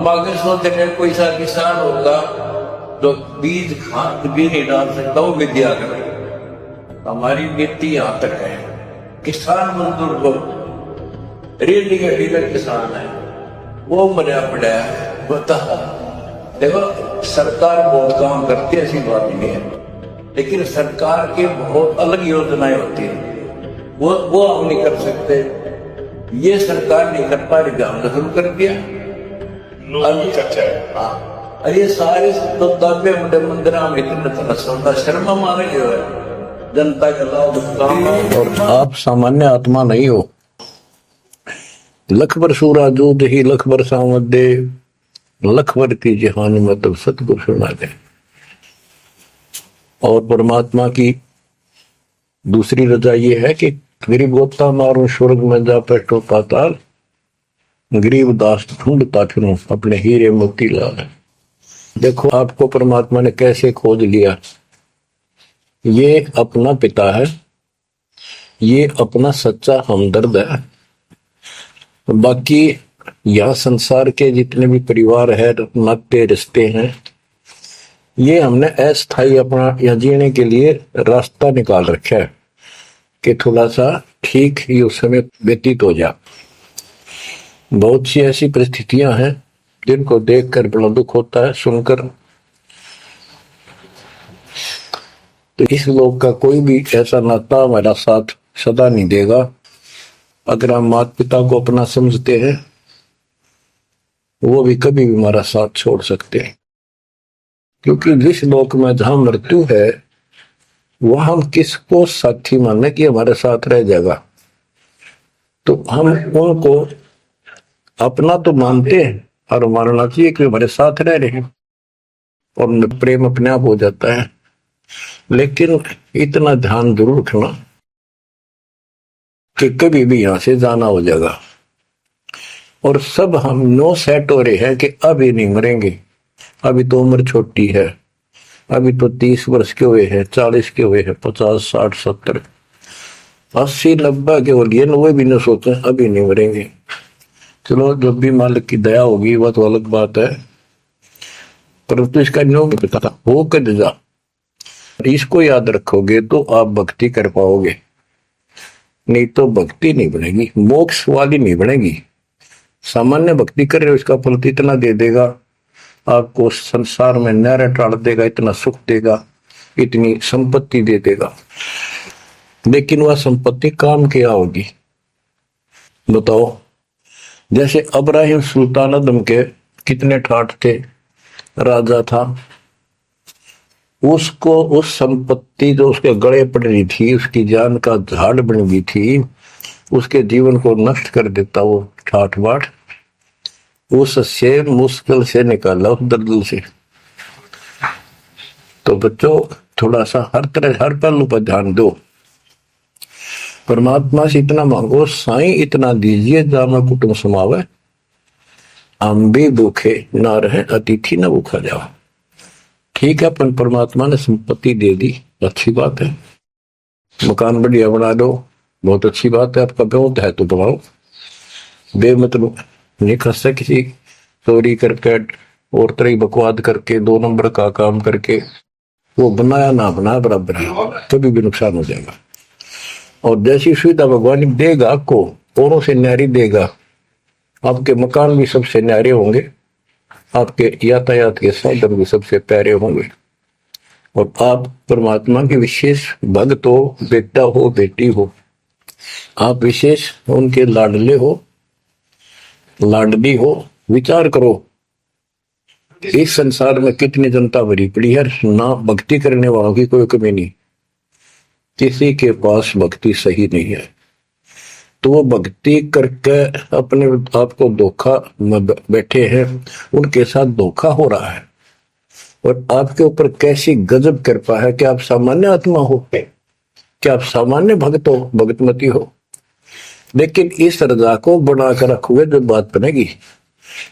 हम आगे सोचते हैं कोई सा किसान होगा जो बीज खाद भी नहीं डाल सकता, वो विद्या करे। हमारी नीति यहां तक है, किसान मजदूर को रेडी का डीलर किसान है, वो मरा पड़ा है। बता देखो, सरकार बहुत काम करती है, ऐसी बात नहीं है, लेकिन सरकार की बहुत अलग योजनाएं होती है, वो हम नहीं कर सकते। ये सरकार नहीं कर पा रही, हमने शुरू कर दिया। अरे ये सारे तो दाबे मुंडे मंदिर में इतने सौदा शर्मा मारे जो है जनता के लाभ। और आप सामान्य आत्मा नहीं हो। लख बर सूरा दूध ही लख बर सामद दे, लख बर की जहान मतलब सतगुरु सुना दे। और परमात्मा की दूसरी रजा ये है कि गरीब गोता मारो स्वर्ग में जा पेटो पाताल, गरीब दास ढूंढता फिरूं अपने हीरे मोती लाल। देखो आपको परमात्मा ने कैसे खोज लिया। ये अपना पिता है, ये अपना सच्चा हमदर्द है। बाकी यह संसार के जितने भी परिवार है, नाते रिश्ते हैं, ये हमने अस्थायी अपना यह जीने के लिए रास्ता निकाल रखा है कि थोड़ा सा ठीक ही उस समय व्यतीत हो जा। बहुत सी ऐसी परिस्थितियां हैं जिनको देखकर बड़ा दुख होता है सुनकर। तो इस लोक का कोई भी ऐसा नाता हमारा साथ सदा नहीं देगा। अगर हम माता पिता को अपना समझते हैं, वो भी कभी भी हमारा साथ छोड़ सकते हैं, क्योंकि जिस लोक में जहां मृत्यु है वह हम किसको साथी माने कि हमारे साथ रह जाएगा। तो हम उनको अपना तो मानते हैं और मानना चाहिए कि हमारे साथ रह रहे हैं, और प्रेम अपने आप हो जाता है। लेकिन इतना ध्यान जरूर रखना कि कभी भी यहां से जाना हो जाएगा। और सब हम नो सेट हो रहे हैं कि अभी नहीं मरेंगे, अभी तो उम्र छोटी है, अभी तो 30 वर्ष के हुए हैं, 40 के हुए हैं, 50, 60, 70, 80, 90 के हो लिए, वो भी न सोचे अभी नहीं मरेंगे। चलो जब भी मालिक की दया होगी वह तो अलग बात है, परंतु इसका नियम नहीं पता था हो कर जा। इसको याद रखोगे तो आप भक्ति कर पाओगे, नहीं तो भक्ति नहीं बनेगी, मोक्ष वाली नहीं बनेगी। सामान्य भक्ति कर रहे हो, इसका फल इतना दे देगा आपको, संसार में नहरें टाल देगा, इतना सुख देगा, इतनी संपत्ति दे देगा, लेकिन वह संपत्ति काम क्या होगी बताओ। जैसे अब्राहिम सुल्तान अदम के कितने ठाठ थे, राजा था, उसको उस संपत्ति जो उसके गले पड़ रही थी, उसकी जान का झाड़ बन गई थी, उसके जीवन को नष्ट कर देता वो ठाठ बाट, उससे मुश्किल से निकाला उस दलदल से। तो बच्चों थोड़ा सा हर तरह हर पहलू पर ध्यान दो। परमात्मा से इतना मांगो, साईं इतना दीजिए जामा कुटुंब समावे, हम भी भूखे ना रहे अतिथि न भूखा जाओ। ठीक है, अपन परमात्मा ने संपत्ति दे दी, अच्छी बात है, मकान बढ़िया बना दो, बहुत अच्छी बात है, आपका बहुत है तो बनाओ, बेमतलब नहीं खस किसी चोरी करके और तरह बकवाद करके 2 नंबर का काम करके, वो बनाया ना बनाया बराबर है, कभी भी नुकसान हो जाएगा। और जैसी सुविधा भगवान देगा आपको, औरों से न्यारी देगा, आपके मकान भी सबसे न्यारे होंगे, आपके यातायात के साधन भी सबसे प्यारे होंगे, और आप परमात्मा के विशेष भक्त हो, बेटा हो, बेटी हो, आप विशेष उनके लाडले हो, लाडली हो। विचार करो इस संसार में कितनी जनता भरी पड़ी है, ना भक्ति करने वालों की कोई कमी नहीं, किसी के पास भक्ति सही नहीं है, तो वो भक्ति करके अपने आप को धोखा में बैठे हैं, उनके साथ धोखा हो रहा है। और आपके ऊपर कैसी गजब कृपा है कि आप सामान्य आत्मा हो, क्या आप सामान्य भक्त हो, भगतमती हो, लेकिन इस रजा को बनाकर रखोगे जो बात बनेगी।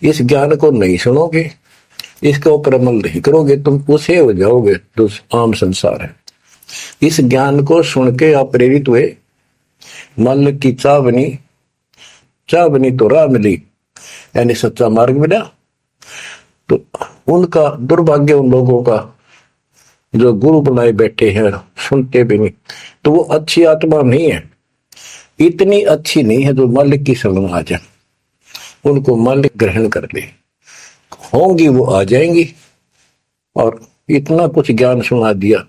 इस ज्ञान को नहीं सुनोगे, इसके ऊपर अमल नहीं करोगे, तुम उसे हो जाओगे जो आम संसार है। इस ज्ञान को सुन के आप प्रेरित हुए, मालिक की चाह बनी तो राह मिली, यानी सच्चा मार्ग मिला। तो उनका दुर्भाग्य उन लोगों का जो गुरु बनाए बैठे हैं, सुनते भी नहीं। तो वो अच्छी आत्मा नहीं है, इतनी अच्छी नहीं है जो मालिक की शरण आ जाए, उनको मालिक ग्रहण कर ले, होंगी वो आ जाएंगी। और इतना कुछ ज्ञान सुना दिया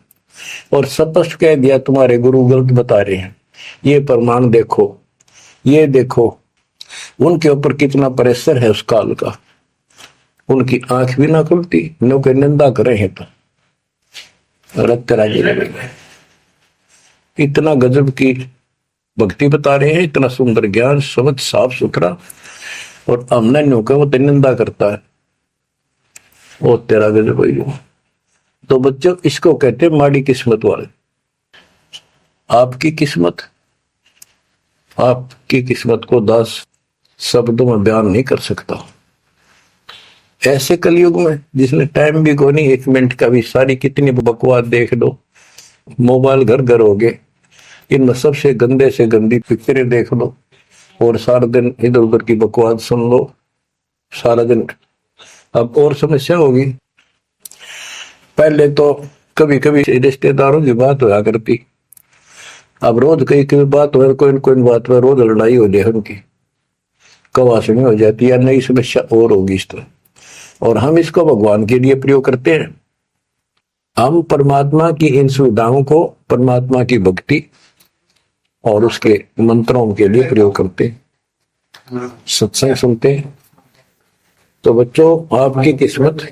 और स्पष्ट कह दिया तुम्हारे गुरु गलत बता रहे हैं, ये प्रमाण देखो, ये देखो। उनके ऊपर कितना प्रेशर है उस काल का, उनकी आंख भी ना खुलती, लोग निंदा करे हैं तो रक्त राजी लगेगा। इतना गजब की भक्ति बता रहे हैं, इतना सुंदर ज्ञान, समझ साफ सुथरा, और हमने न्यू का वो निंदा करता है, वो तेरा गजब है। तो बच्चों इसको कहते हैं माड़ी किस्मत वाले। आपकी किस्मत को 10 शब्दों में बयान नहीं कर सकता। ऐसे कलयुग में जिसने टाइम भी को नहीं, 1 मिनट का भी, सारी कितनी बकवास देख लो, मोबाइल घर घर हो गए, इनमें सबसे गंदे से गंदी पिक्चरें देख लो और सारा दिन इधर उधर की बकवास सुन लो सारा दिन। अब और समस्या होगी, पहले तो कभी कभी रिश्तेदारों की बात होया करती, अब रोज कई बात हो, कोई बात पर रोज लड़ाई हो जाए उनकी, कवासनी हो जाती है, नई समस्या और होगी इस तरह। और हम इसको भगवान के लिए प्रयोग करते हैं। हम परमात्मा की इन सुविधाओं को, परमात्मा की भक्ति और उसके मंत्रों के लिए प्रयोग करते हैं, सत्संग सुनते हैं। तो बच्चों आपकी किस्मत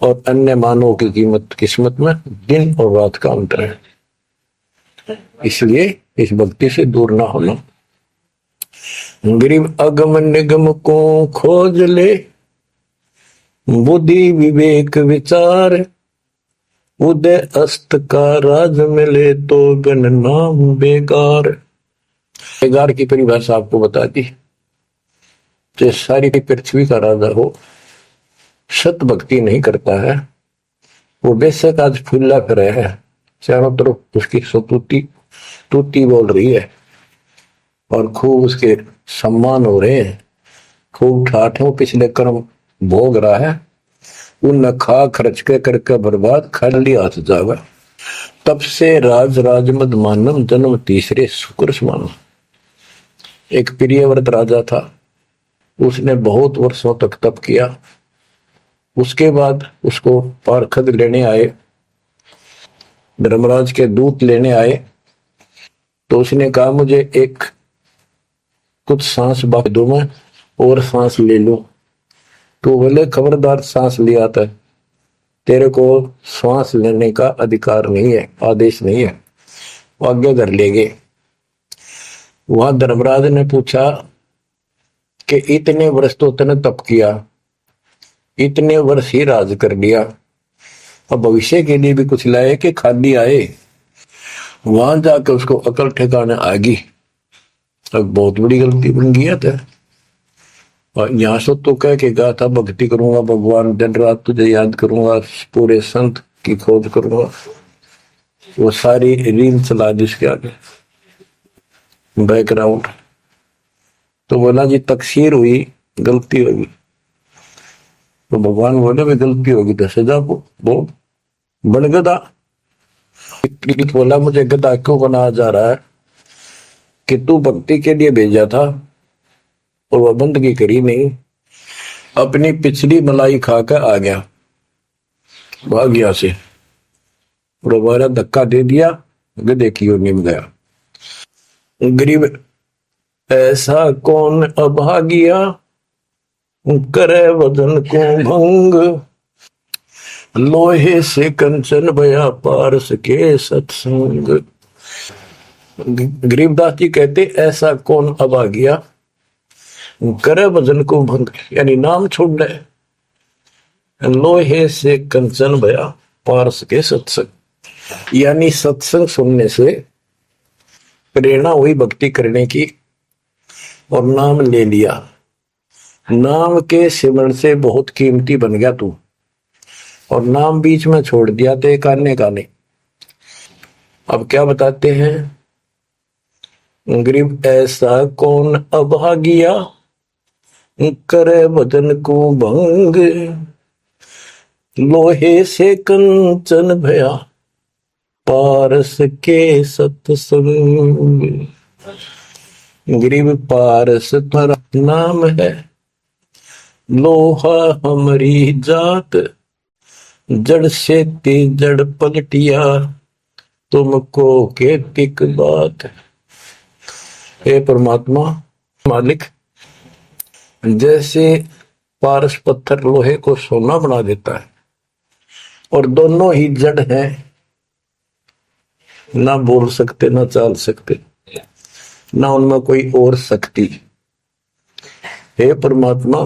और अन्य मानवों की किस्मत में दिन और रात का अंतर है, इसलिए इस भक्ति से दूर ना होना। गरीब अगम निगम को खोज ले, बुद्धि विवेक विचार, उदय अस्त का राज मिले तो गण नाम बेगार। बेगार की परिभाषा आपको बता दी। जो सारी पृथ्वी का राजा हो, सत भक्ति नहीं करता है, वो बेशक आज फूला फिर है, चारों तरफ उसकी सतुति तूती बोल रही है और खूब उसके सम्मान हो रहे हैं, खूब ठाठों पिछले कर्म भोग रहा है, उन खा खर्च के करके बर्बाद, खाली हाथ जावा। तब से राज राजमद मानम, जन्म तीसरे शुक्र मानम। एक प्रियव्रत राजा था, उसने बहुत वर्षों तक तप किया। उसके बाद उसको पारखद लेने आए, धर्मराज के दूत लेने आए, तो उसने कहा मुझे एक कुछ सांस बाकी दो, मैं और सांस ले लूं। तो बोले खबरदार, सांस लिया था, तेरे को सांस लेने का अधिकार नहीं है, आदेश नहीं है, आज्ञा कर लेंगे। वहां धर्मराज ने पूछा कि इतने वर्ष तो तने तप किया, इतने वर्ष ही राज कर लिया, अब भविष्य के लिए भी कुछ लाए कि खाली आए? वहां जाकर उसको अकल ठिकाने आ गई, अब बहुत बड़ी गलती बन गया था। और यहाँ से तो कह के गया था भक्ति करूंगा भगवान, दिन रात तुझे याद करूंगा, पूरे संत की खोज करूंगा, वो सारी रील चला दी उसके आगे बैकग्राउंड। तो बोला जी तकसीर हुई, गलती होगी। तो भगवान बोले भी गलती होगी तो सजा वो बन गधा। बोला मुझे गधा क्यों बनाया जा रहा है कि तू भक्ति के लिए भेजा था और वह बंदगी करी नहीं, अपनी पिछली मलाई खाकर आ गया, भाग गया से, और हमारा धक्का दे दिया, गधे की ओर निम गया। गरीब ऐसा कौन अभागिया, करे वजन को भंग, लोहे से कंचन भया पारस के सत्संग। गरीबदास जी कहते ऐसा कौन अभागिया, करे वजन को भंग, यानी नाम छोड़ दे, लोहे से कंचन भया पारस के सत्संग, यानी सत्संग सुनने से प्रेरणा हुई भक्ति करने की और नाम ले लिया, नाम के सिमरण से बहुत कीमती बन गया तू, और नाम बीच में छोड़ दिया तो काने काने। अब क्या बताते हैं, गरीब ऐसा कौन अभागिया, करे वजन को भंग, लोहे से कंचन भया पारस के सत्संग। गरीब पारस पर नाम है, लोहा हमारी जात, जड़ से ती जड़ पलटिया, तुमको केतिक बात। हे परमात्मा मालिक, जैसे पारस पत्थर लोहे को सोना बना देता है और दोनों ही जड़ हैं, ना बोल सकते ना चाल सकते, ना उनमें कोई और शक्ति। हे परमात्मा,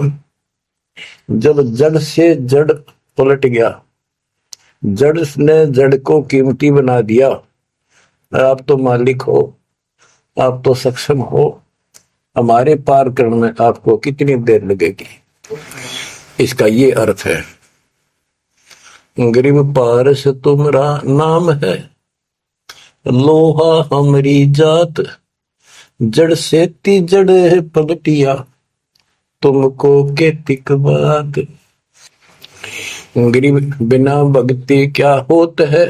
जब जड़ से जड़ पलट गया, जड़ ने जड़ को कीमती बना दिया, आप तो मालिक हो, आप तो सक्षम हो, हमारे पार करने में आपको कितनी देर लगेगी। इसका ये अर्थ है, गरीब पारस तुम्हारा नाम है, लोहा हमारी जात, जड़ से ती जड़ पलटिया, तुमको केतिक बात। गरीब बिना भक्ति क्या होत है,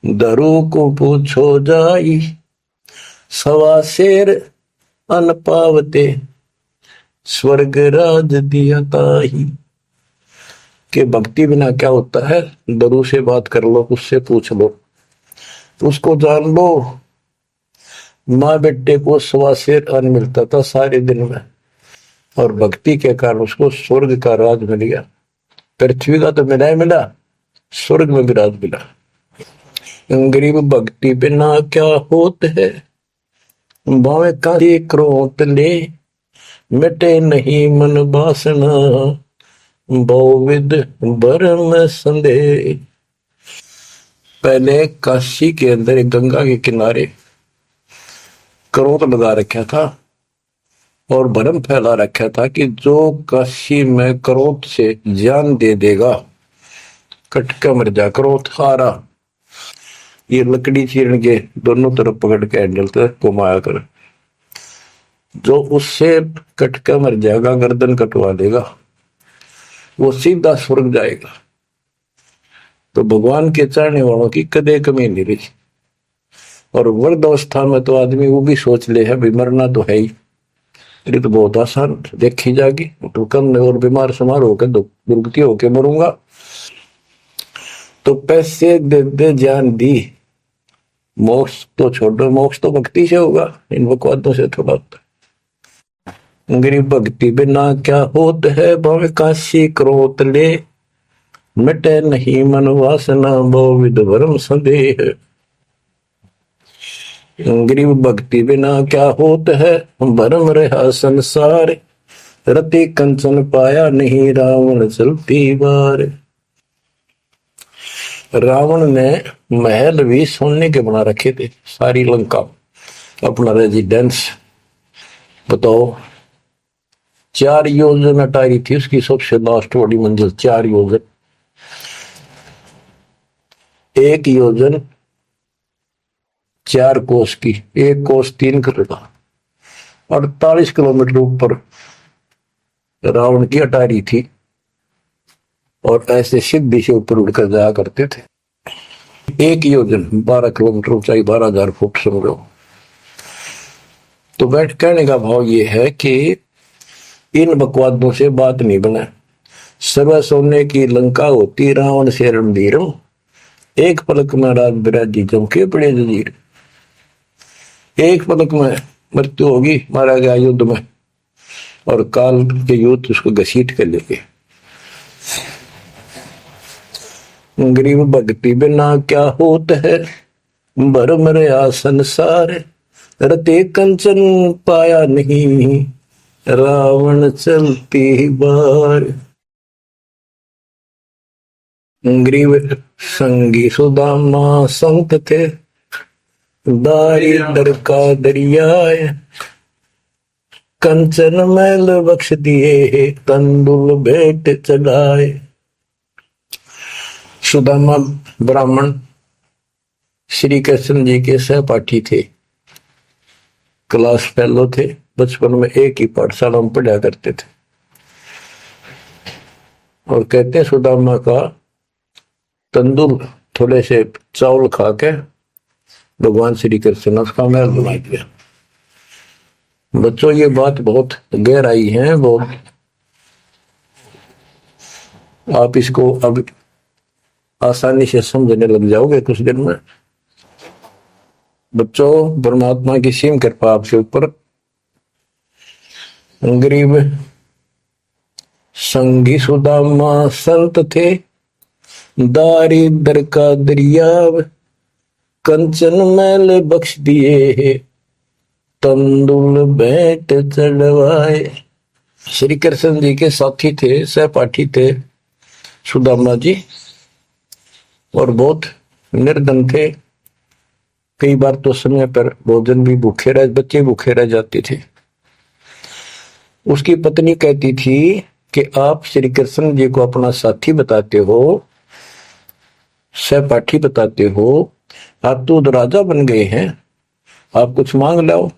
दरू को पूछो जाई, सवा शेर अन पावते, स्वर्ग राज दिया ताही। के भक्ति बिना क्या होता है, दरू से बात कर लो, उससे पूछ लो, उसको जान लो। माँ बेटे को सवा शेर अन्न मिलता था सारे दिन में, और भक्ति के कारण उसको स्वर्ग का राज मिल गया। पृथ्वी का तो मिला ही मिला, स्वर्ग में भी राज मिला। गरीब भक्ति बिना क्या होत है, भावे का क्रोध ले, मिटे नहीं मन वासना, बहुविध भरम संदेह। पहले काशी के अंदर एक गंगा के किनारे क्रोध लगा रखा था और भरम फैला रखा था कि जो काशी में क्रोध से जान दे देगा, कटका मर जा। क्रोध हारा, ये लकड़ी चीरन के दोनों तरफ पकड़ के हैंडल तक घुमाया कर, जो उससे कटका मर जाएगा, गर्दन कटवा देगा, वो सीधा स्वर्ग जाएगा। तो भगवान के चाहने वालों की कदे कमी नहीं रही। और वृद्ध अवस्था में तो आदमी वो भी सोच ले है भी मरना तो है ही, ये तो बहुत आसान देखी जाएगी, तो कम और बीमार समार होकर दुर्गति होके मरूंगा। तो पैसे दे दे जान दी, मोक्ष तो छोड़ो, मोक्ष तो भक्ति से होगा, इन बकवादों से थोड़ा होता है। गरीब भक्ति बिना क्या होत है, भावे काशी क्रोध ले, मिटे नहीं मन वासना, बहुविध भरम संदेह। गरीब भक्ति बिना क्या होत है, भरम रहा संसार, रति कंचन पाया नहीं, रावण चलती बार। रावण ने महल भी सोने के बना रखे थे, सारी लंका अपना रेजिडेंस। बताओ, 4 योजन अटारी थी उसकी सबसे लास्ट वाली मंजिल, 4 योजन। 1 योजन 4 कोस की, 1 कोस 3 किलोमीटर, 48 किलोमीटर ऊपर रावण की अटारी थी, और ऐसे सीधी से ऊपर उड़कर जाया करते थे। 1 योजन 12 किलोमीटर ऊंचाई, 12,000 फुट समझो। तो बैठ कहने का भाव ये है कि इन बकवादों से बात नहीं बना। सर्व सोने की लंका होती, रावण से रणधीरम, एक पलक में राज बिराजी जमके पड़े जजीर। एक पलक में मृत्यु होगी, मारा गया युद्ध में, और काल के युद्ध उसको घसीट कर लेके। गरीब भक्ति बिना क्या होत है, भरम रहा संसार, रते कंचन पाया नहीं, रावण चलती बार। गरीब संगी सुदामा संत थे, दारी दर का दरियाए, कंचन मैल बख्श दिए, तंदुल भेंट चढ़ाए। सुदामा ब्राह्मण श्री कृष्ण जी के सहपाठी थे, क्लास फेलो थे, बचपन में एक ही पाठशाला में पढ़ा करते थे। और कहते हैं सुदामा का तंदूर थोड़े से चावल खा के भगवान श्री कृष्ण ने उसका महल बना दिया। बच्चों ये बात बहुत गहराई है, बहुत आप इसको अब आसानी से समझने लग जाओगे कुछ दिन में। बच्चों परमात्मा की सीम कृपा आपके ऊपर। गरीब संगी सुदामा संत थे, दारिद्र का दरियाव कंचन मैल बख्श दिए, तंदुल भेंट चढ़वाए। श्री कृष्ण जी के साथी थे, सहपाठी थे सुदामा जी, और बहुत निर्धन थे। कई बार तो समय पर भोजन भी भूखे रह, बच्चे भूखे रह जाते थे। उसकी पत्नी कहती थी कि आप श्री कृष्ण जी को अपना साथी बताते हो, सहपाठी बताते हो, आप तो राजा बन गए हैं, आप कुछ मांग लाओ।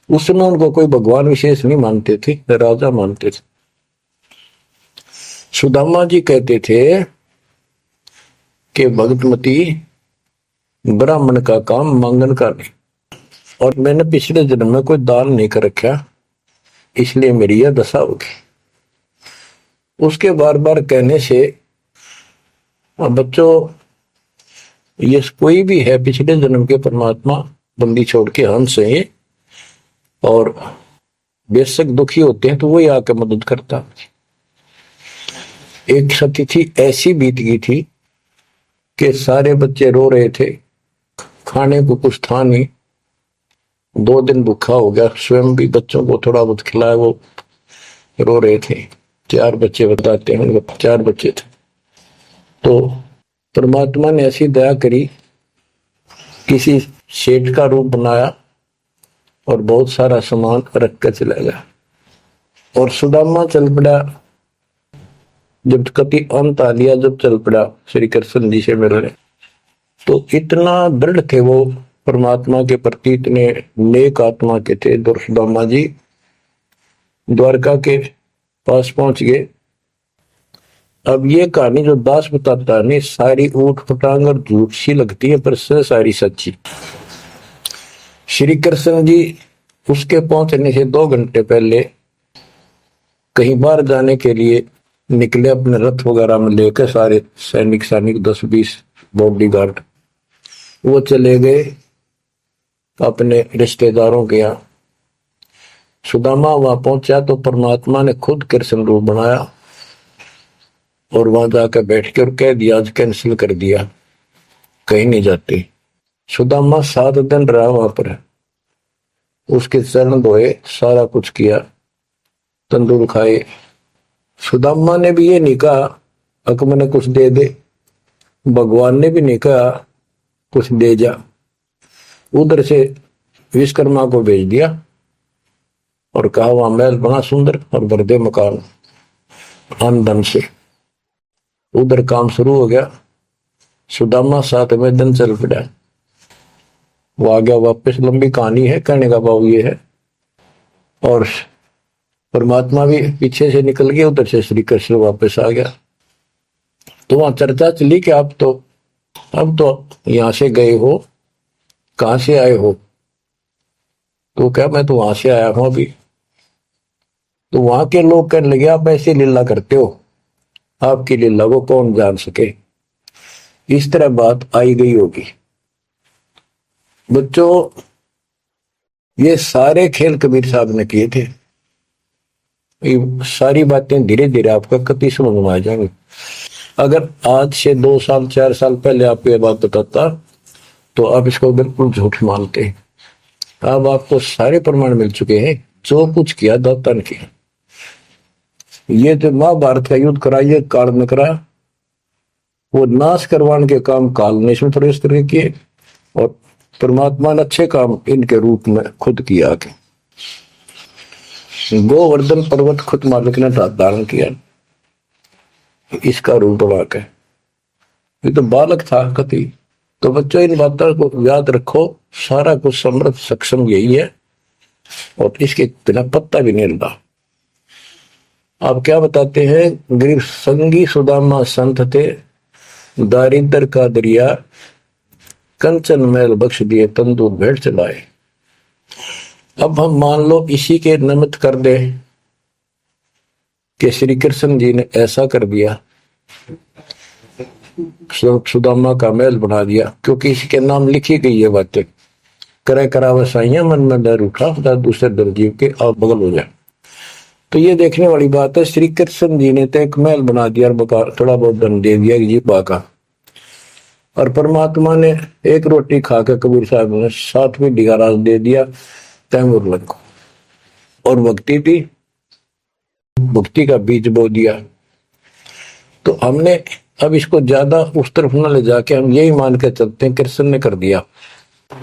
उस समय उनको कोई भगवान विशेष नहीं मानते थे, राजा मानते थे। सुदामा जी कहते थे कि भगतमती ब्राह्मण का काम मांगन का नहीं, और मैंने पिछले जन्म में कोई दान नहीं कर रखा, इसलिए मेरी यह दशा होगी। उसके बार बार कहने से बच्चों ये कोई भी है पिछले जन्म के परमात्मा बंदी छोड़ के हंस है, और बेशक दुखी होते हैं तो वही आके मदद करता। एक सती थी ऐसी बीत गई थी कि सारे बच्चे रो रहे थे, खाने को कुछ था नहीं, 2 दिन भूखा हो गया, स्वयं भी बच्चों को थोड़ा बहुत खिलाया, वो रो रहे थे। 4 बच्चे बताते हैं, 4 बच्चे थे। तो परमात्मा ने ऐसी दया करी, किसी सेठ का रूप बनाया और बहुत सारा सामान रख कर चला गया, और सुदामा चल पड़ा। जब कति अंत आ लिया, जब चल पड़ा श्री कृष्ण जी से मिलने, तो इतना दृढ़ थे वो परमात्मा के प्रति, इतने नेक आत्मा के थे। सुदामा जी द्वारका के पास पहुंच गए। अब ये कहानी जो दास बताता है, सारी ऊट पटांग और झूठ सी लगती है, पर सारी सच्ची। श्री कृष्ण जी उसके पहुंचने से 2 घंटे पहले कहीं बाहर जाने के लिए निकले, अपने रथ वगैरह में लेकर सारे सैनिक 10-20 बॉडीगार्ड। वो चले गए अपने रिश्तेदारों के यहाँ। सुदामा वहां पहुंचा तो परमात्मा ने खुद कृष्ण रूप बनाया, और वहां जाकर बैठ के और कह दिया आज कैंसिल कर दिया, कहीं नहीं जाते। सुदामा 7 दिन रहा वहां पर, उसके चरण धोए, सारा कुछ किया, तंदूर खाए। सुदामा ने भी ये नहीं कहा अक मैंने कुछ दे दे, भगवान ने भी नहीं कहा कुछ दे जा। उधर से विश्वकर्मा को भेज दिया और कहा वहां महल बना सुंदर और भर दे मकान आमदन से। उधर काम शुरू हो गया। सुदामा 7वें दिन चल पड़ा। वो आ गया वापस, लंबी कहानी है, कहने का भाव ये है। और परमात्मा भी पीछे से निकल गया, उधर से श्री कृष्ण वापस आ गया। तो वहां चर्चा चली कि आप तो अब तो यहां से गए हो, कहां से आए हो? तो क्या मैं तो वहां से आया हूं अभी। तो वहां के लोग कहने लगे आप ऐसी लीला करते हो, आपकी लीला को कौन जान सके। इस तरह बात आई गई होगी। बच्चों ये सारे खेल कबीर साहब ने किए थे। ये सारी बातें धीरे धीरे आपका कति समझ में आ जाएंगी। अगर आज से 2 साल 4 साल पहले आपको ये बात बताता तो आप इसको बिल्कुल झूठ मानते हैं। अब आपको सारे प्रमाण मिल चुके हैं, जो कुछ किया दाता ने किया। ये जो महाभारत का युद्ध करा, ये काल में करा, वो नाश करवाने के काम काल ने इसमें प्रवेश करके किए, और परमात्मा ने अच्छे काम इनके रूप में खुद किया। के गोवर्धन पर्वत खुद मालिक ने धारण किया इसका रूप बना के। ये तो बालक था कति। तो बच्चों इन बातों को याद रखो, सारा कुछ समर्थ सक्षम यही है, और इसके बिना पत्ता भी नहीं हिलता। आप क्या बताते हैं, गरीब संगी सुदामा संत थे, दारिद्र का दरिया कंचन मैल बख्श दिए, तंदूर भेंट चलाए। अब हम मान लो इसी के निमित्त कर दे कि श्री कृष्ण जी ने ऐसा कर दिया, सुदामा का महल बना दिया, क्योंकि इसके नाम लिखी गई है बातें। करे करावे साइया मन में डर उठा, दूसरे दर जीव के आप बगल हो जाए। तो ये देखने वाली बात है, श्री कृष्ण जी ने तो एक महल बना दिया और थोड़ा बहुत दंड दे दिया जी का, और परमात्मा ने एक रोटी खा के कबीर साहब ने 7वीं डिगाराज दे दिया तैमूर को, और भक्ति थी, भक्ति का बीज बो दिया। तो हमने अब इसको ज्यादा उस तरफ न ले जाके हम यही मान के चलते हैं कृष्ण ने कर दिया।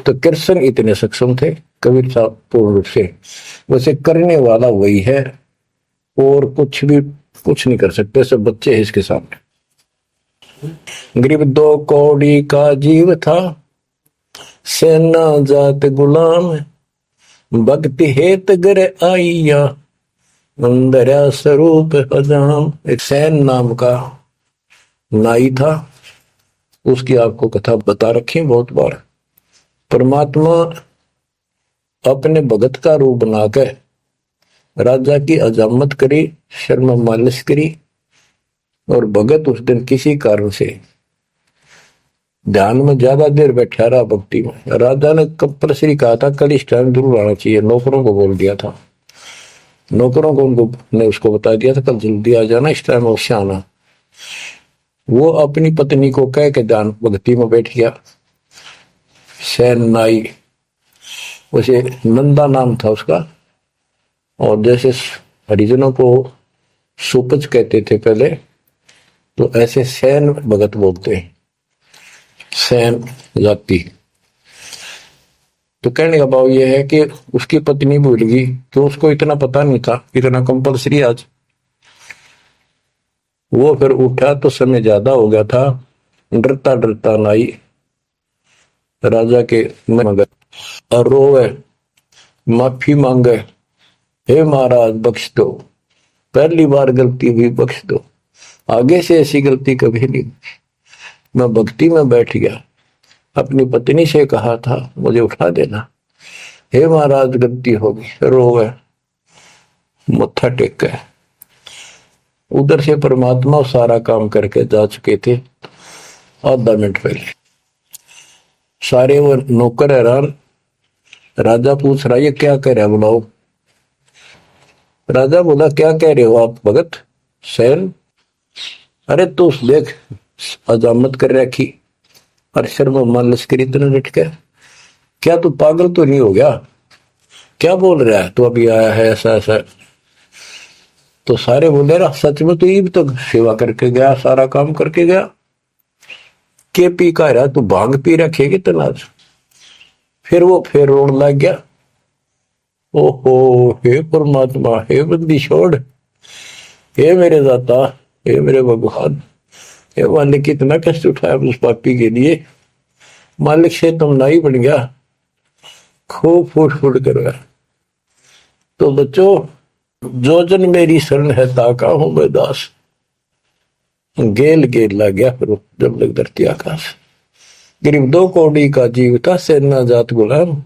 तो कृष्ण इतने सक्षम थे कबीर साहब पूर्ण रूप से, वैसे करने वाला वही है, और कुछ नहीं कर सकते, सब बच्चे हैं इसके सामने। गरीब 2 कौड़ी का जीव था, सेना जात गुलाम, भक्ति हेत गर आइया, अंदर स्वरूप हजाम। एक सैन नाम का नाई था, उसकी आपको कथा बता रखी बहुत बार। परमात्मा अपने भगत का रूप बनाकर राजा की अजामत करी, शर्म मालिश करी, और भगत उस दिन किसी कारण से ध्यान में ज्यादा देर बैठा रहा भक्ति में। राजा ने कंपल्सरी कहा था कल इस टाइम जरूर आना चाहिए, नौकरों को बोल दिया था, नौकरों को उनको ने उसको बता दिया था कल जल्दी आ जाना, इस टाइम अवश्य आना। वो अपनी पत्नी को कह के ध्यान भक्ति में बैठ गया। सैन नाई, उसे नंदा नाम था उसका, और जैसे हरिजनों को सुपच कहते थे पहले, तो ऐसे सैन भगत बोलते हैं, सैन जाति। तो कहने का भाव यह है कि उसकी पत्नी भूल गई, तो उसको इतना पता नहीं था, इतना कंपल्सरी आज। वो फिर उठा तो समय ज्यादा हो गया था, डरता डरता नाई राजा के मगर और रोवे, माफी मांगे, हे महाराज बख्श दो, पहली बार गलती हुई बख्श दो, आगे से ऐसी गलती कभी नहीं। मैं भक्ति में बैठ गया, अपनी पत्नी से कहा था मुझे उठा देना, हे महाराज गलती होगी, रोवे, मत्था टेक गए। उधर से परमात्मा सारा काम करके जा चुके थे आधा मिनट पहले। सारे वो नौकर हैरान, राजा पूछ रहा ये क्या कह रहा है, बुलाओ। राजा बोला क्या कह रहे हो आप भगत सैन? अरे तू देख अजामत कर रखी और शर्म मालस करी तूने डट के, क्या तू पागल तो नहीं हो गया, क्या बोल रहा है तू अभी आया है ऐसा ऐसा। तो सारे बोले रहा सच में तू ये भी तो सेवा करके गया, सारा काम करके गया, के पी का रहा तू भांग पी रखेगी तनाज। फिर वो फिर रोने लग गया, ओहो हे परमात्मा, हे बंदी छोड़, हे मेरे दाता, हे मेरे भगवान, हे मालिक कितना कष्ट उठाया उस पापी के लिए, मालिक से तुम नहीं बन गया, खूब फूट फूट कर गया। तो बच्चों जो जन मेरी शरण है ताका हूं मैं दास, गेल गेल लग गया फिर जब लग धरती आकाश। गरीब 2 कौड़ी का जीव था, सेना जात गुलाम,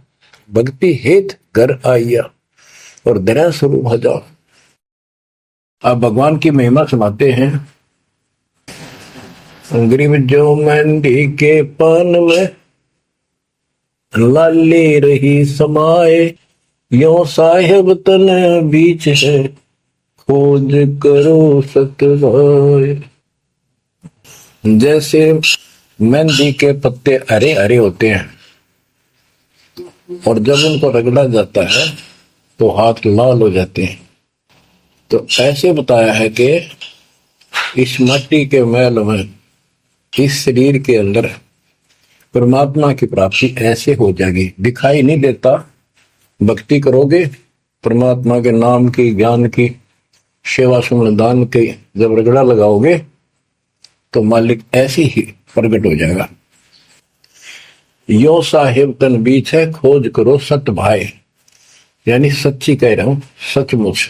भक्ति हेत घर आइया, और दया स्वरूप हजार। आप भगवान की महिमा सुनाते हैं। गरीब जो मेहंदी के पान में लाली रही समाए, यो साहेब तन बीच है, खोज करो सतभाए। जैसे मेहंदी के पत्ते हरे हरे होते हैं, और जब उनको रगड़ा जाता है तो हाथ लाल हो जाते हैं, तो ऐसे बताया है कि इस मिट्टी के मैल में, इस शरीर के अंदर परमात्मा की प्राप्ति ऐसे हो जाएगी, दिखाई नहीं देता। भक्ति करोगे परमात्मा के नाम की, ज्ञान की, सेवा सुमन दान की जब रगड़ा लगाओगे तो मालिक ऐसे ही प्रकट हो जाएगा। यो साहिब तन बीच है, खोज करो सत भाई, यानी सच्ची कह रहा हूं, सचमुच।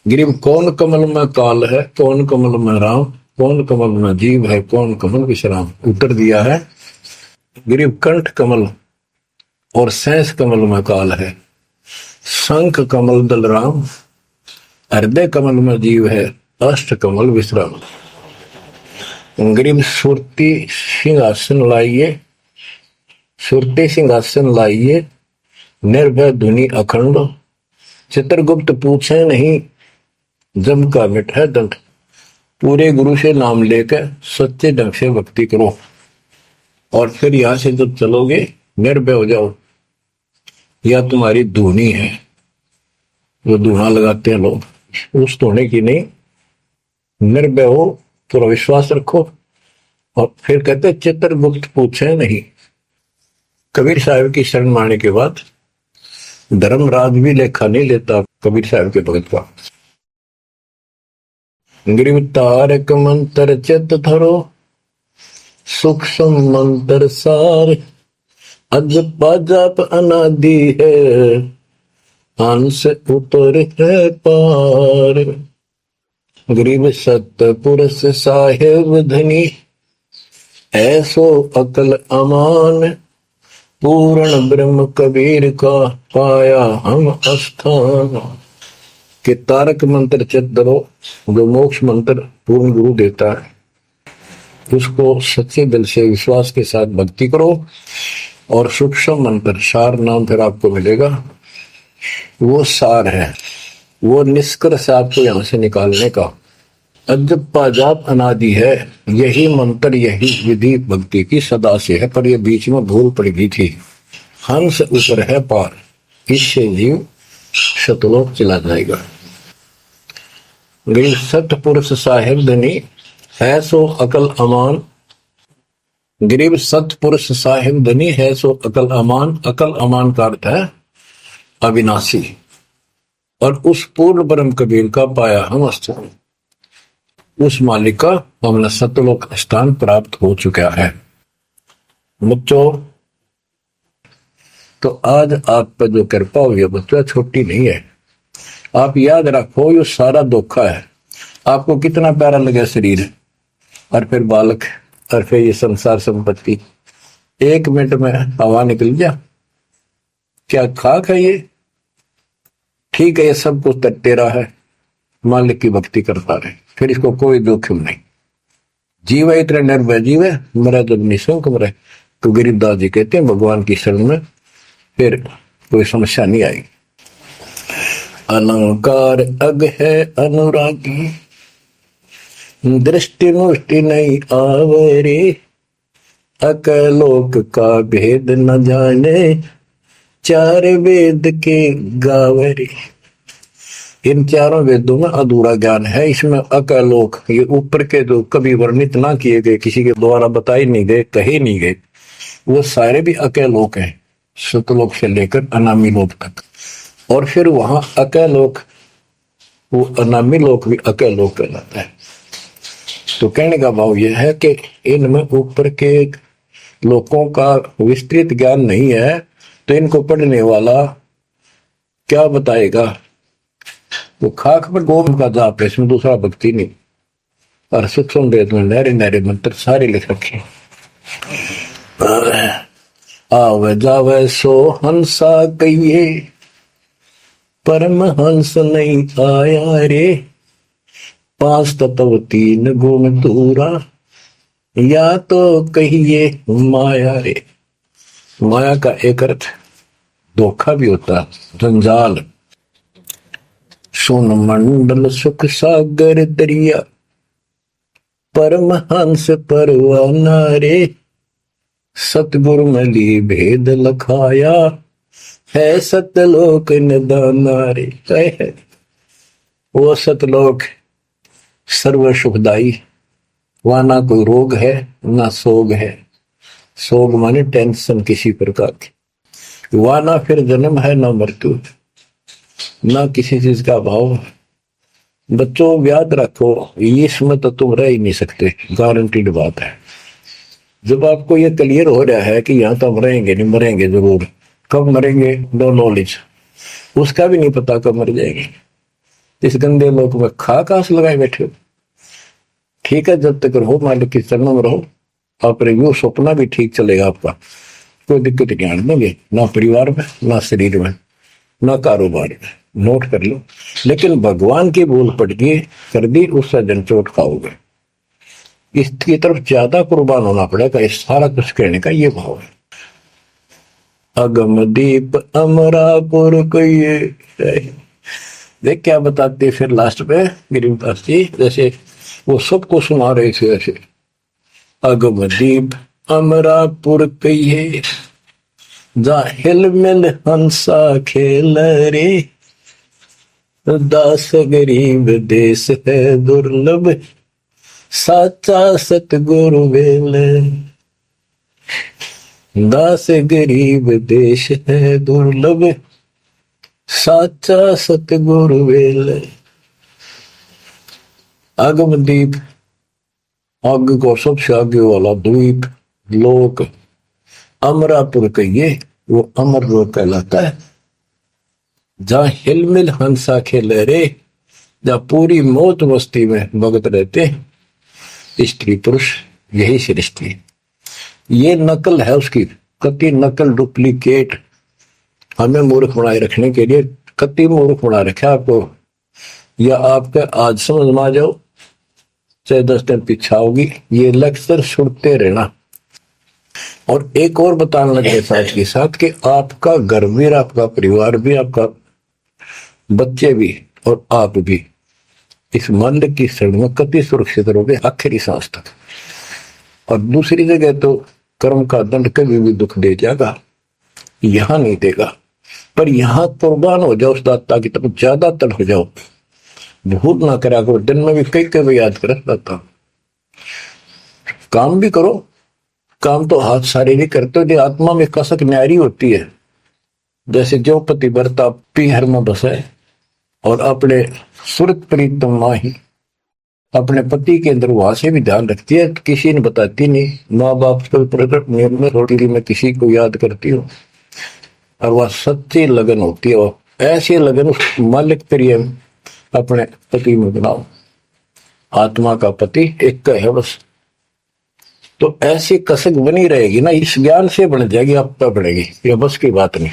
गिरीब कौन कमल में काल है, कौन कमल में राम, कौन कमल में जीव है, कौन कमल विश्राम। उत्तर दिया है गिरीब कंठ कमल और सैंस कमल में काल है, शंख कमल दल राम, हृदय कमल में जीव है, अष्ट कमल विश्राम। गरीब सुरती सिंहासन लाइए, सुरती सिंहासन लाइए, निर्भय धुनि अखंड, चित्रगुप्त पूछे नहीं, जम का मिट है दंड। पूरे गुरु से नाम लेकर सच्चे ढंग से भक्ति करो, और फिर यहां से जब चलोगे निर्भय हो जाओ। यह तुम्हारी धुनी है, वो धुना लगाते हैं लोग, उस धुने की नहीं। निर्भय हो, थोड़ा विश्वास रखो। और फिर कहते चित्रगुप्त पूछे नहीं। कबीर साहब की शरण माने के बाद धर्मराज भी लेखा नहीं लेता कबीर साहब के भगत का। गरीब तारक मंत्र चित धरो, सूक्ष्म मंत्र सार, अजप जाप अनादि है, हंस उतर है पार। गरीब सतपुरुष साहेब धनी, ऐसो अकल अमान, पूर्ण ब्रह्म कबीर का पाया हम स्थान। कि तारक मंत्र चित धरो, जो मोक्ष मंत्र पूर्ण गुरु देता है, उसको सच्चे दिल से विश्वास के साथ भक्ति करो। और सूक्ष्म मंत्र सार नाम फिर आपको मिलेगा, वो सार है, वो निष्कर्ष आपको यहां से निकालने का। अजप्पा जाप अनादि है, यही मंत्र यही विधि भक्ति की सदा से है, पर ये बीच में भूल पड़ गई थी। हंस ऊपर है पार, इससे जीव सतलोक चला जाएगा। गई सतपुरुष साहिब धनी, है सो अकल अमान। गरीब सतपुरुष साहिब धनी, है सो अकल अमान। अकल अमान का अर्थ है अविनाशी, और उस पूर्ण ब्रह्म कबीर का पाया हम स्थान, उस मालिक का हमने सतलोक स्थान प्राप्त हो चुका है। बच्चों, तो आज आप पर जो कृपा हुई है बच्चों, छोटी नहीं है। आप याद रखो, ये सारा धोखा है। आपको कितना प्यारा लगा शरीर, और फिर बालक, और फिर ये संसार संपत्ति, 1 मिनट में हवा निकल गया। क्या खाक है ये? ठीक है, ये सब कुछ तेरा है, मालिक की भक्ति करता रहे, फिर इसको कोई जोखिम नहीं। जीव है इतना निर्भय जीव है, मरा जब निशंक मरे। तो गरीबदास जी कहते हैं भगवान की शरण में फिर कोई समस्या नहीं आएगी। अलंकार अग है अनुरागी, दृष्टि मुष्टि नहीं आवरे, अकलोक का भेद न जाने, 4 वेद के गावरे। इन 4 वेदों में अधूरा ज्ञान है, इसमें अकलोक, ये ऊपर के जो कभी वर्णित ना किए गए, किसी के द्वारा बताए नहीं गए, कहे नहीं गए, वो सारे भी अकलोक हैं, सतलोक से लेकर अनामी लोक तक। और फिर वहां अकलोक, वो अनामी लोक भी अकलोक कहलाता है। तो कहने का भाव यह है कि इनमें ऊपर के लोकों का विस्तृत ज्ञान नहीं है, तो इनको पढ़ने वाला क्या बताएगा? वो खाक पर गोम का जाप है, इसमें दूसरा भक्ति नहीं। और सूक्ष्म वेद में नहरे नहरे मंत्र सारे लिख रखे। आवे जावे सो हंसा कहिए, परम हंस नहीं आया रे, 5 तत्व 3 गुण दूरा, या तो कहिए माया रे। माया का एक अर्थ धोखा भी होता, जंजाल। सुन मंडल सुख सागर दरिया, परम हंस परवाना रे, सतगुरु मली भेद लखाया, है सतलोक निदाना रे। है वो सतलोक सर्व सुखदाई, वहां ना कोई रोग है ना सोग है। सोग माने टेंशन किसी प्रकार की, वहां ना फिर जन्म है ना मृत्यु, ना किसी चीज का भाव। बच्चों याद रखो, इसमें तो तुम रह ही नहीं सकते, गारंटीड बात है। जब आपको ये क्लियर हो रहा है कि यहाँ तो हम रहेंगे नहीं, मरेंगे जरूर, कब मरेंगे नो नॉलेज, उसका भी नहीं पता कब मर जाएंगे। इस गंदे लोक में खा कास लगाए बैठे हो। ठीक है, जब तक रहो मालिक के चरणों में रहो, और यू सपना भी ठीक चलेगा आपका, कोई दिक्कत नहीं आने देंगे, ना परिवार में, ना शरीर में, ना कारोबार में। नोट कर लो। लेकिन भगवान की भूल पड़ गई, कर दी, उससे जनचोट खाओगे। इसकी तरफ ज्यादा कुर्बान होना पड़ेगा। इस सारा कुछ कहने का ये भाव है। अगम दीप अमरापुर को ये देख क्या बताते फिर लास्ट में गिरिदास जी, जैसे वो सबको सुना रहे थे ऐसे। अगम दीप अमरापुर कहिए, जा हिलमिल हंसा खेल रे, दास गरीब देश है दुर्लभ, साचा सतगुरु वेल। दास गरीब देश है दुर्लभ, साचा सतगुरु वेल। अगमदीप, आग को सबसे आगे वाला द्वीप, लोक। अमरापुर कहिए, वो अमर लोक कहलाता है। जहां हिलमिल हंसा खेले रे, जहां पूरी मौत मस्ती में भगत रहते स्त्री पुरुष, यही सृष्टि। ये नकल है उसकी, कति नकल, डुप्लीकेट हमें मूर्ख बनाए रखने के लिए कति मूर्ख बना रखा आपको। या आपका आज समझ में आ जाओ, चाहे 10 दिन पीछा होगी, ये लेक्चर सुनते रहना। और एक और बताने लगे साथ के साथ कि आपका घर भी, आपका परिवार भी, आपका बच्चे भी और आप भी इस मंद की शरण में कति सुरक्षित रहोगे आखिरी सांस तक। और दूसरी जगह तो कर्म का दंड कभी भी दुख दे जाएगा, यहां नहीं देगा। पर यहां कुर्बान हो जाओ उस दाता की तरफ, ज्यादा तर हो जाओ, भूल ना करा करो। दिन में भी कई कई याद कर दाता। काम भी करो, काम तो हाथ शारीरिक करते हो, आत्मा में कसक न्यारी होती है। जैसे जो पतिव्रता पीहर में बसे और अपने सुरत प्रीतम माही, अपने पति के अंदर वहां से भी ध्यान रखती है, किसी ने बताती नहीं। माँ बाप को प्रकट में थोड़ी में किसी को याद करती हो, और वह सच्ची लगन होती है। और ऐसी लगन उस मालिक प्रिय अपने पति में बनाओ। आत्मा का पति एक का है बस। तो ऐसी कसक बनी रहेगी ना, इस ज्ञान से बन जाएगी, आप पे बढ़ेगी, ये बस की बात नहीं।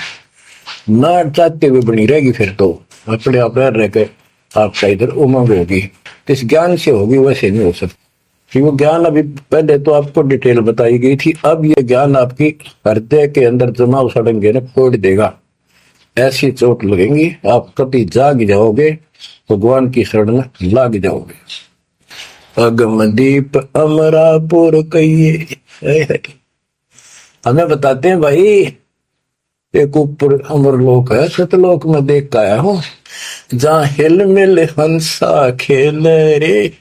ना चाहते हुए बनी रहेगी, फिर तो अपने आप रह के आपका इधर उमंग होगी। इस ज्ञान से होगी, वैसे नहीं हो सकती। वो ज्ञान अभी पहले तो आपको डिटेल बताई गई थी, अब ये ज्ञान आपकी हृदय के अंदर जमा सड़ेंगे ना, फोड़ देगा। ऐसी चोट लगेंगी, आप कभी जाग जाओगे, भगवान की शरण में लाग जाओगे। अगमदीप अमरापुर कहिए, हमें बताते हैं भाई, एक ऊपर अमरलोक है, सतलोक में देख के आया हूं, जहां हिलमिल हंसा खेल रे,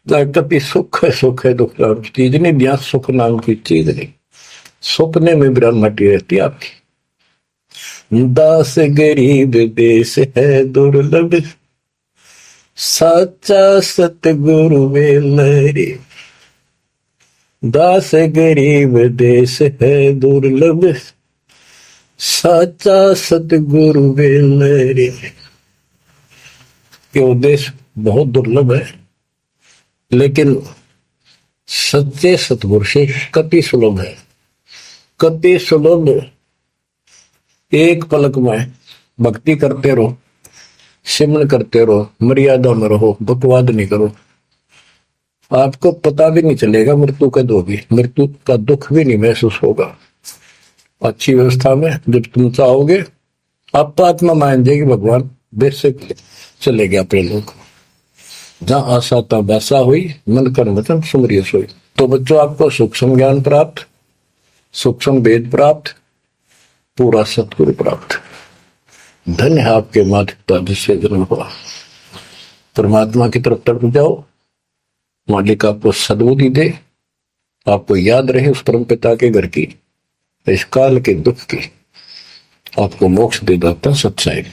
जहां कभी सुख है दुख चीज नहीं, जहां सुख नाम की चीज नहीं। सपने में ब्रह्मटी रहती है आपकी। दास गरीब देश है दुर्लभ, साचा सतगुरु वेल रे। दास गरीब देश है दुर्लभ, साचा सतगुरु वेल रे। ये उद्देश्य बहुत दुर्लभ है, लेकिन सच्चे सतगुरु से कति सुलभ है, कति सुलभ। एक पलक में भक्ति करते रहो, सिमरन करते रहो, मर्यादा में रहो, बकवाद नहीं करो, आपको पता भी नहीं चलेगा मृत्यु कब होगी, मृत्यु का दुख भी नहीं महसूस होगा। अच्छी व्यवस्था में जब तुम चाहोगे, आप आत्मा मान जाएगी, भगवान बेशक चले गए अपने लोग। जहां आशा था वैसा हुई, मन कर मतलब सुमरिय सोई। तो बच्चों, आपको सूक्ष्म ज्ञान प्राप्त, सूक्ष्म वेद प्राप्त, पूरा सतगुरु प्राप्त। धन्य है आपके माता पिता जिससे जन्म हुआ। परमात्मा की तरफ तड़प जाओ, मालिक आपको सद्बुद्धि दे, आपको याद रहे उस परम पिता के घर की, इस काल के दुख की, आपको मोक्ष दे दाता सच्चाई।